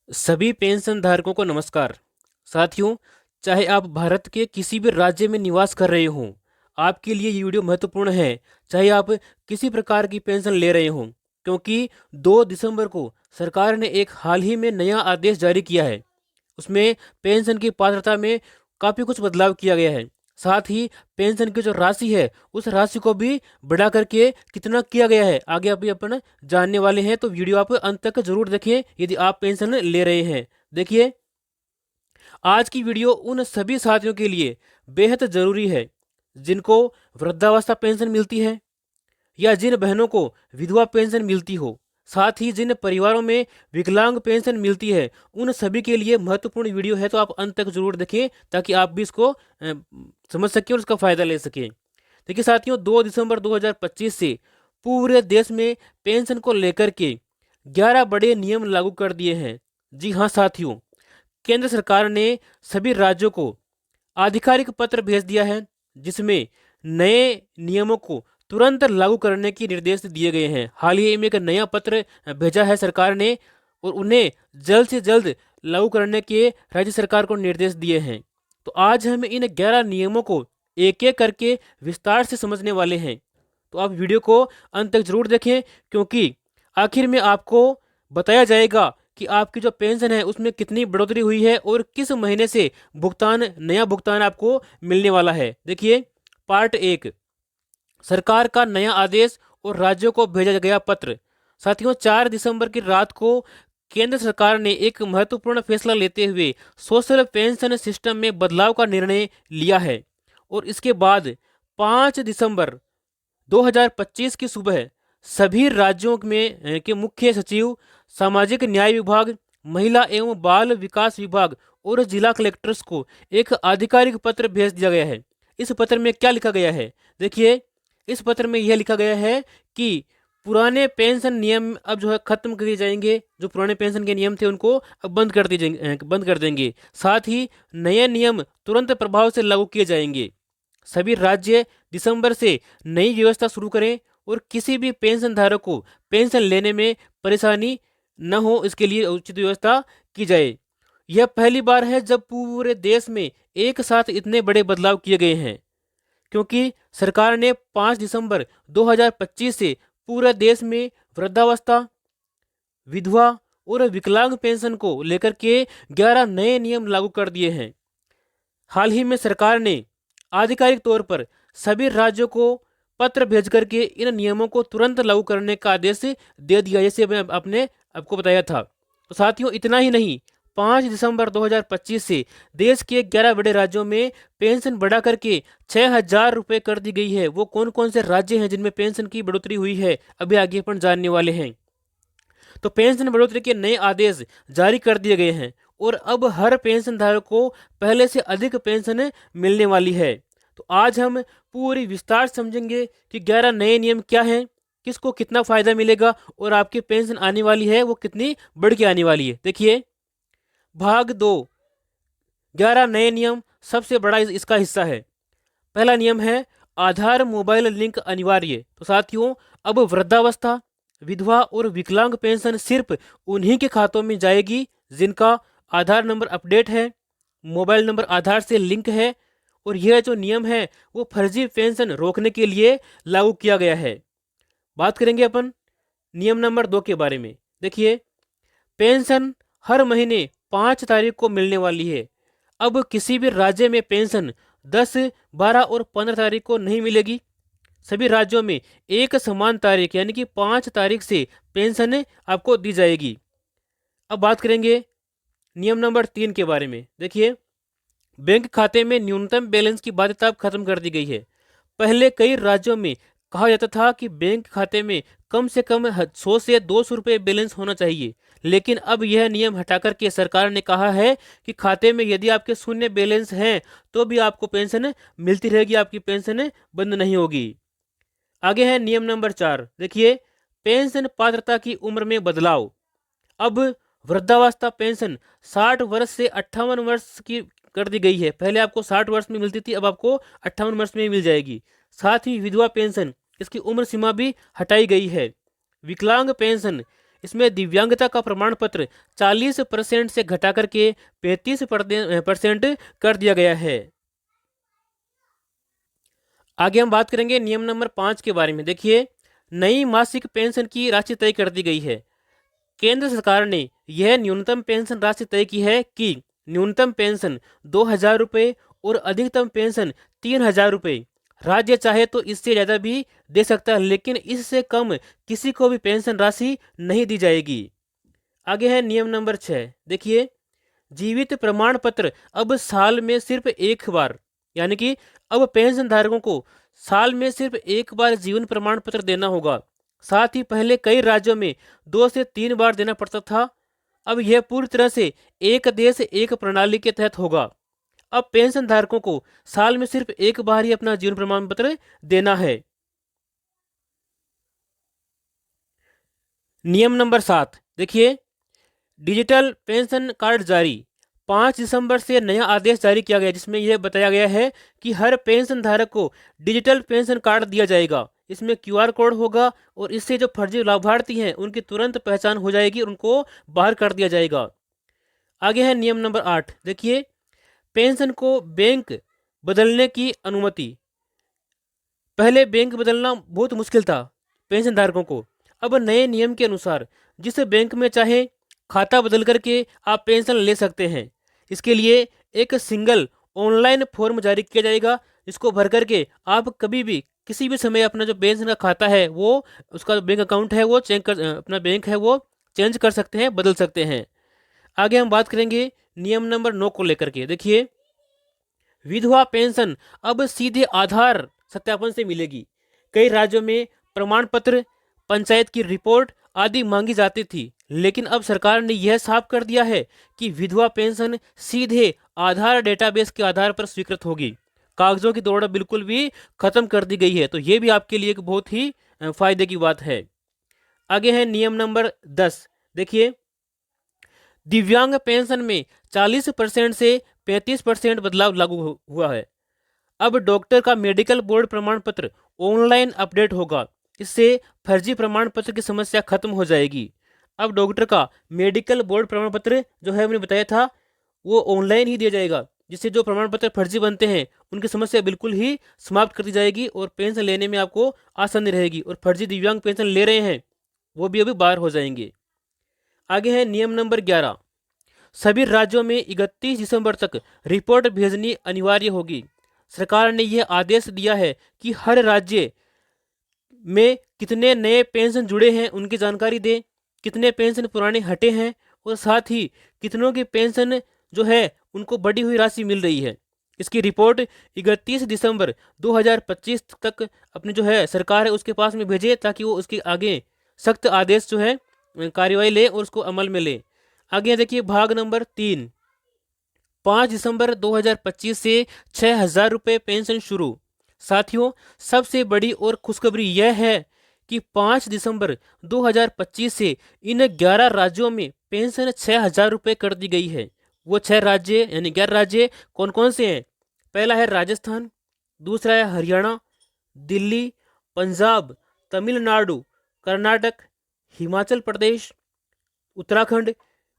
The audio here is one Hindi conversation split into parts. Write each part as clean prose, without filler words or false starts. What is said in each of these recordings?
सभी पेंशन धारकों को नमस्कार। साथियों, चाहे आप भारत के किसी भी राज्य में निवास कर रहे हों, आपके लिए ये वीडियो महत्वपूर्ण है। चाहे आप किसी प्रकार की पेंशन ले रहे हों, क्योंकि 2 दिसंबर को सरकार ने एक हाल ही में नया आदेश जारी किया है। उसमें पेंशन की पात्रता में काफ़ी कुछ बदलाव किया गया है। साथ ही पेंशन की जो राशि है, उस राशि को भी बढ़ा करके कितना किया गया है, आगे अभी अपन जानने वाले हैं। तो वीडियो आप अंत तक जरूर देखें यदि आप पेंशन ले रहे हैं। देखिए, आज की वीडियो उन सभी साथियों के लिए बेहद ज़रूरी है जिनको वृद्धावस्था पेंशन मिलती है या जिन बहनों को विधवा पेंशन मिलती हो। साथ ही जिन परिवारों में विकलांग पेंशन मिलती है, उन सभी के लिए महत्वपूर्ण वीडियो है। तो आप अंत तक जरूर देखें ताकि आप भी इसको समझ सकें और इसका फायदा ले सकें। देखिए साथियों, 2 दिसंबर 2025 से पूरे देश में पेंशन को लेकर के 11 बड़े नियम लागू कर दिए हैं। जी हाँ साथियों, केंद्र सरकार ने सभी राज्यों को आधिकारिक पत्र भेज दिया है जिसमें नए नियमों को तुरंत लागू करने के निर्देश दिए गए हैं। हाल ही में एक नया पत्र भेजा है सरकार ने और उन्हें जल्द से जल्द लागू करने के राज्य सरकार को निर्देश दिए हैं। तो आज हम इन 11 नियमों को एक एक करके विस्तार से समझने वाले हैं। तो आप वीडियो को अंत तक जरूर देखें, क्योंकि आखिर में आपको बताया जाएगा कि आपकी जो पेंशन है उसमें कितनी बढ़ोतरी हुई है और किस महीने से नया भुगतान आपको मिलने वाला है। देखिए, पार्ट 1, सरकार का नया आदेश और राज्यों को भेजा गया पत्र। साथियों, 4 दिसंबर की रात को केंद्र सरकार ने एक महत्वपूर्ण फैसला लेते हुए सोशल पेंशन सिस्टम में बदलाव का निर्णय लिया है और इसके बाद 5 दिसंबर 2025 की सुबह सभी राज्यों में के मुख्य सचिव, सामाजिक न्याय विभाग, महिला एवं बाल विकास विभाग और जिला कलेक्टर्स को एक आधिकारिक पत्र भेज दिया गया है। इस पत्र में क्या लिखा गया है? देखिए, इस पत्र में यह लिखा गया है कि पुराने पेंशन नियम अब जो है खत्म कर दिए जाएंगे। जो पुराने पेंशन के नियम थे उनको अब बंद कर देंगे। साथ ही नए नियम तुरंत प्रभाव से लागू किए जाएंगे। सभी राज्य दिसंबर से नई व्यवस्था शुरू करें और किसी भी पेंशन धारक को पेंशन लेने में परेशानी न हो, इसके लिए उचित व्यवस्था की जाए। यह पहली बार है जब पूरे देश में एक साथ इतने बड़े बदलाव किए गए हैं, क्योंकि सरकार ने 5 दिसंबर 2025 से पूरे देश में वृद्धावस्था, विधवा और विकलांग पेंशन को लेकर के 11 नए नियम लागू कर दिए हैं। हाल ही में सरकार ने आधिकारिक तौर पर सभी राज्यों को पत्र भेज करके इन नियमों को तुरंत लागू करने का आदेश दे दिया, जैसे मैं आपने आपको बताया था। तो साथियों, इतना ही नहीं, 5 दिसंबर 2025 से देश के 11 बड़े राज्यों में पेंशन बढ़ा करके 6,000 रुपये कर दी गई है। वो कौन कौन से राज्य हैं जिनमें पेंशन की बढ़ोतरी हुई है, अभी आगे अपन जानने वाले हैं। तो पेंशन बढ़ोतरी के नए आदेश जारी कर दिए गए हैं और अब हर पेंशन धारक को पहले से अधिक पेंशन मिलने वाली है। तो आज हम पूरी विस्तार समझेंगे कि 11 नए नियम क्या हैं, किसको कितना फायदा मिलेगा और आपकी पेंशन आने वाली है वो कितनी बढ़ के आने वाली है। देखिए, भाग 2, 11 नए नियम, सबसे बड़ा इसका हिस्सा है। पहला नियम है आधार मोबाइल लिंक अनिवार्य। तो साथियों, अब वृद्धावस्था, विधवा और विकलांग पेंशन सिर्फ उन्हीं के खातों में जाएगी जिनका आधार नंबर अपडेट है, मोबाइल नंबर आधार से लिंक है। और यह जो नियम है वो फर्जी पेंशन रोकने के लिए लागू किया गया है। बात करेंगे अपन नियम नंबर 2 के बारे में। देखिए, पेंशन हर महीने 5 तारीख को मिलने वाली है। अब किसी भी राज्य में पेंशन 10, 12 और 15 तारीख को नहीं मिलेगी। सभी राज्यों में एक समान तारीख यानी कि 5 तारीख से पेंशन आपको दी जाएगी। अब बात करेंगे नियम नंबर 3 के बारे में। देखिए, बैंक खाते में न्यूनतम बैलेंस की बाध्यता अब खत्म कर दी गई है। पहले कई राज्यों में कहा जाता था कि बैंक खाते में कम से कम 100 से 200 रुपये बैलेंस होना चाहिए, लेकिन अब यह नियम हटाकर के सरकार ने कहा है कि खाते में यदि आपके शून्य बैलेंस हैं तो भी आपको पेंशन मिलती रहेगी, आपकी पेंशन बंद नहीं होगी। आगे है नियम नंबर 4। देखिए, पेंशन पात्रता की उम्र में बदलाव। अब वृद्धावस्था पेंशन 60 वर्ष से 58 वर्ष की कर दी गई है। पहले आपको 60 वर्ष में मिलती थी, अब आपको 58 वर्ष में मिल जाएगी। साथ ही विधवा पेंशन, इसकी उम्र सीमा भी हटाई गई है। विकलांग पेंशन, इसमें दिव्यांगता का प्रमाण पत्र 40% से घटा करके 35% कर दिया गया है। आगे हम बात करेंगे नियम नंबर 5 के बारे में। देखिए, नई मासिक पेंशन की राशि तय कर दी गई है। केंद्र सरकार ने यह न्यूनतम पेंशन राशि तय की है कि न्यूनतम पेंशन 2,000 रुपये और अधिकतम पेंशन 3,000 रुपये। राज्य चाहे तो इससे ज़्यादा भी दे सकता है, लेकिन इससे कम किसी को भी पेंशन राशि नहीं दी जाएगी। आगे है नियम नंबर 6। देखिए, जीवित प्रमाण पत्र अब साल में सिर्फ एक बार, यानी कि अब पेंशन धारकों को साल में सिर्फ एक बार जीवन प्रमाण पत्र देना होगा। साथ ही पहले कई राज्यों में 2 से 3 बार देना पड़ता था। अब यह पूरी तरह से एक देश एक प्रणाली के तहत होगा। अब पेंशन धारकों को साल में सिर्फ एक बार ही अपना जीवन प्रमाण पत्र देना है। नियम नंबर 7। देखिए, डिजिटल पेंशन कार्ड जारी। 5 दिसंबर से नया आदेश जारी किया गया, जिसमें यह बताया गया है कि हर पेंशन धारक को डिजिटल पेंशन कार्ड दिया जाएगा। इसमें QR कोड होगा और इससे जो फर्जी लाभार्थी हैं उनकी तुरंत पहचान हो जाएगी और उनको बाहर कर दिया जाएगा। आगे है नियम नंबर 8। देखिए, पेंशन को बैंक बदलने की अनुमति। पहले बैंक बदलना बहुत मुश्किल था पेंशन धारकों को। अब नए नियम के अनुसार जिस बैंक में चाहे खाता बदल करके आप पेंशन ले सकते हैं। इसके लिए एक सिंगल ऑनलाइन फॉर्म जारी किया जाएगा, जिसको भर करके आप कभी भी किसी भी समय अपना जो पेंशन का खाता है वो उसका बैंक अकाउंट है वो अपना बैंक है वो चेंज कर सकते हैं, बदल सकते हैं। आगे हम बात करेंगे नियम नंबर 9 को लेकर के। देखिए, विधवा पेंशन अब सीधे आधार सत्यापन से मिलेगी। कई राज्यों में प्रमाण पत्र, पंचायत की रिपोर्ट आदि मांगी जाती थी, लेकिन अब सरकार ने यह साफ कर दिया है कि विधवा पेंशन सीधे आधार डेटाबेस के आधार पर स्वीकृत होगी। कागजों की दौड़ बिल्कुल भी खत्म कर दी गई है, तो ये भी आपके लिए एक बहुत ही फायदे की बात है। आगे है नियम नंबर 10। देखिए, दिव्यांग पेंशन में 40% से 35% बदलाव लागू हुआ है। अब डॉक्टर का मेडिकल बोर्ड प्रमाण पत्र ऑनलाइन अपडेट होगा। इससे फर्जी प्रमाण पत्र की समस्या खत्म हो जाएगी। अब डॉक्टर का मेडिकल बोर्ड प्रमाण पत्र जो है मैंने बताया था वो ऑनलाइन ही दिया जाएगा, जिससे जो प्रमाण पत्र फर्जी बनते हैं उनकी समस्या बिल्कुल ही समाप्त कर दी जाएगी और पेंशन लेने में आपको आसानी रहेगी। और फर्जी दिव्यांग पेंशन ले रहे हैं वो भी अभी बाहर हो जाएंगे। आगे है नियम नंबर 11। सभी राज्यों में 31 दिसंबर तक रिपोर्ट भेजनी अनिवार्य होगी। सरकार ने यह आदेश दिया है कि हर राज्य में कितने नए पेंशन जुड़े हैं उनकी जानकारी दें, कितने पेंशन पुराने हटे हैं और साथ ही कितनों की पेंशन जो है उनको बढ़ी हुई राशि मिल रही है। इसकी रिपोर्ट 31 दिसंबर 2025 तक अपनी जो है सरकार है उसके पास में भेजे, ताकि वो उसके आगे सख्त आदेश जो है कार्यवाही ले और उसको अमल में ले। आगे देखिए भाग नंबर 3। 5 दिसंबर 2025 से 6,000 रुपये पेंशन शुरू। साथियों, सबसे बड़ी और खुशखबरी यह है कि 5 दिसंबर 2025 से इन 11 राज्यों में पेंशन 6,000 रुपये कर दी गई है। वो 6 राज्य यानी 11 राज्य कौन कौन से हैं? पहला है राजस्थान, दूसरा है हरियाणा, दिल्ली, पंजाब, तमिलनाडु, कर्नाटक, हिमाचल प्रदेश, उत्तराखंड,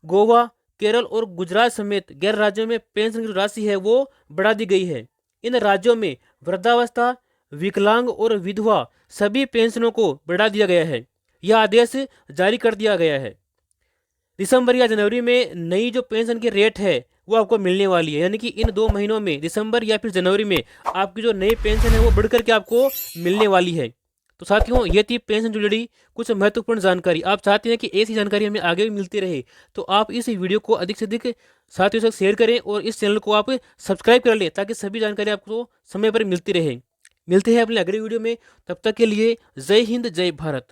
गोवा, केरल और गुजरात समेत 11 राज्यों में पेंशन की राशि है वो बढ़ा दी गई है। इन राज्यों में वृद्धावस्था, विकलांग और विधवा सभी पेंशनों को बढ़ा दिया गया है। यह आदेश जारी कर दिया गया है। दिसंबर या जनवरी में नई जो पेंशन की रेट है वो आपको मिलने वाली है, यानी कि इन 2 महीनों में दिसंबर या फिर जनवरी में आपकी जो नई पेंशन है वो बढ़ करके आपको मिलने वाली है। तो साथियों, ये थी पेंशन से जुड़ी कुछ महत्वपूर्ण जानकारी। आप चाहते हैं कि ऐसी जानकारी हमें आगे भी मिलती रहे तो आप इस वीडियो को अधिक से अधिक साथियों से शेयर करें और इस चैनल को आप सब्सक्राइब कर लें, ताकि सभी जानकारी आपको समय पर मिलती रहे। मिलते हैं अपने अगले वीडियो में, तब तक के लिए जय हिंद, जय भारत।